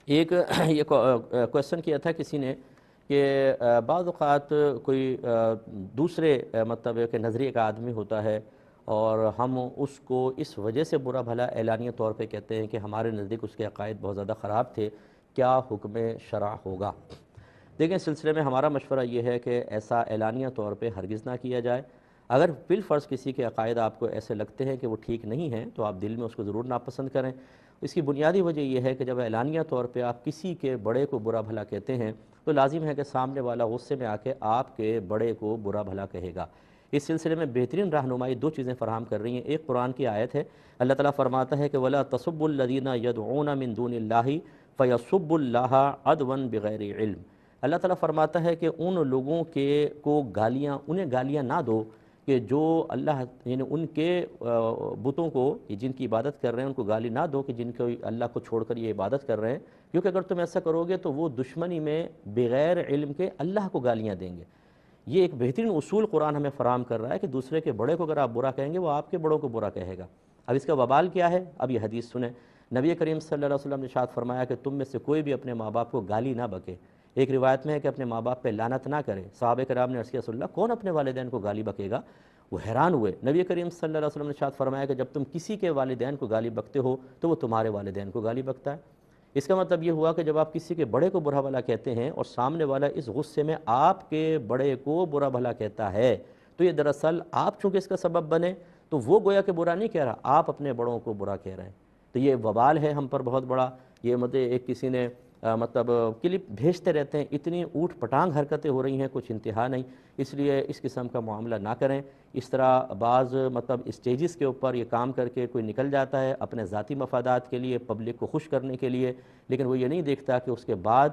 ایک یہ کویشچن کیا تھا کسی نے کہ بعض اوقات کوئی دوسرے مطلب کہ نظریے کا آدمی ہوتا ہے اور ہم اس کو اس وجہ سے برا بھلا اعلانیہ طور پہ کہتے ہیں کہ ہمارے نزدیک اس کے عقائد بہت زیادہ خراب تھے، کیا حکم شرع ہوگا؟ دیکھیں، اس سلسلے میں ہمارا مشورہ یہ ہے کہ ایسا اعلانیہ طور پہ ہرگز نہ کیا جائے۔ اگر بالفرض کسی کے عقائد آپ کو ایسے لگتے ہیں کہ وہ ٹھیک نہیں ہیں تو آپ دل میں اس کو ضرور ناپسند کریں۔ اس کی بنیادی وجہ یہ ہے کہ جب اعلانیہ طور پہ آپ کسی کے بڑے کو برا بھلا کہتے ہیں تو لازم ہے کہ سامنے والا غصے میں آ کے آپ کے بڑے کو برا بھلا کہے گا۔ اس سلسلے میں بہترین رہنمائی دو چیزیں فراہم کر رہی ہیں۔ ایک قرآن کی آیت ہے، اللہ تعالیٰ فرماتا ہے کہ وَلَا تَسُبُّوا الَّذِينَ يَدْعُونَ مِن دُونِ اللَّهِ فَيَسُبُّوا اللَّهَ عَدْوًا بِغَيْرِ علم۔ اللہ تعالیٰ فرماتا ہے کہ ان لوگوں انہیں گالیاں نہ دو کہ جو اللہ یعنی ان کے بتوں کو جن کی عبادت کر رہے ہیں ان کو گالی نہ دو کہ جن کو اللہ کو چھوڑ کر یہ عبادت کر رہے ہیں، کیونکہ اگر تم ایسا کرو گے تو وہ دشمنی میں بغیر علم کے اللہ کو گالیاں دیں گے۔ یہ ایک بہترین اصول قرآن ہمیں فراہم کر رہا ہے کہ دوسرے کے بڑے کو اگر آپ برا کہیں گے وہ آپ کے بڑوں کو برا کہے گا۔ اب اس کا وبال کیا ہے؟ اب یہ حدیث سنیں۔ نبی کریم صلی اللہ علیہ وسلم نے ارشاد فرمایا کہ تم میں سے کوئی بھی اپنے ماں باپ کو گالی نہ بکے۔ ایک روایت میں ہے کہ اپنے ماں باپ پہ لعنت نہ کرے۔ صحابہ کرام نے عرض کیا رسول اللہ کون اپنے والدین کو گالی بکے گا؟ وہ حیران ہوئے۔ نبی کریم صلی اللہ علیہ وسلم نے ارشاد فرمایا کہ جب تم کسی کے والدین کو گالی بکتے ہو تو وہ تمہارے والدین کو گالی بکتا ہے۔ اس کا مطلب یہ ہوا کہ جب آپ کسی کے بڑے کو برا بھلا کہتے ہیں اور سامنے والا اس غصے میں آپ کے بڑے کو برا بھلا کہتا ہے تو یہ دراصل آپ چونکہ اس کا سبب بنے تو وہ گویا کہ برا نہیں کہہ رہا، آپ اپنے بڑوں کو برا کہہ رہے ہیں۔ تو یہ وبال ہے ہم پر بہت بڑا۔ یہ مطلب ایک کسی نے مطلب کلپ بھیجتے رہتے ہیں، اتنی اوٹ پٹانگ حرکتیں ہو رہی ہیں، کچھ انتہا نہیں۔ اس لیے اس قسم کا معاملہ نہ کریں۔ اس طرح بعض مطلب اسٹیجز کے اوپر یہ کام کر کے کوئی نکل جاتا ہے اپنے ذاتی مفادات کے لیے، پبلک کو خوش کرنے کے لیے، لیکن وہ یہ نہیں دیکھتا کہ اس کے بعد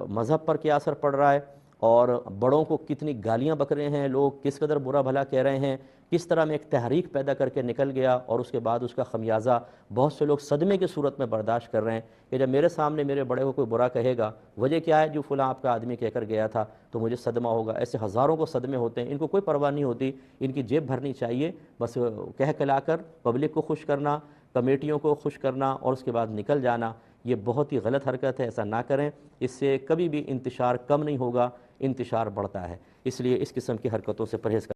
مذہب پر کیا اثر پڑ رہا ہے اور بڑوں کو کتنی گالیاں بک رہے ہیں لوگ، کس قدر برا بھلا کہہ رہے ہیں، کس طرح میں ایک تحریک پیدا کر کے نکل گیا اور اس کے بعد اس کا خمیازہ بہت سے لوگ صدمے کی صورت میں برداشت کر رہے ہیں کہ جب میرے سامنے میرے بڑے کو کوئی برا کہے گا، وجہ کیا ہے؟ جو فلاں آپ کا آدمی کہہ کر گیا تھا تو مجھے صدمہ ہوگا۔ ایسے ہزاروں کو صدمے ہوتے ہیں، ان کو کوئی پرواہ نہیں ہوتی، ان کی جیب بھرنی چاہیے، بس کہہ کلا کر پبلک کو خوش کرنا، کمیٹیوں کو خوش کرنا اور اس کے بعد نکل جانا، یہ بہت ہی غلط حرکت ہے، ایسا نہ کریں۔ اس سے کبھی بھی انتشار کم نہیں ہوگا، انتشار بڑھتا ہے۔ اس لیے اس قسم کی حرکتوں سے پرہیز کریں۔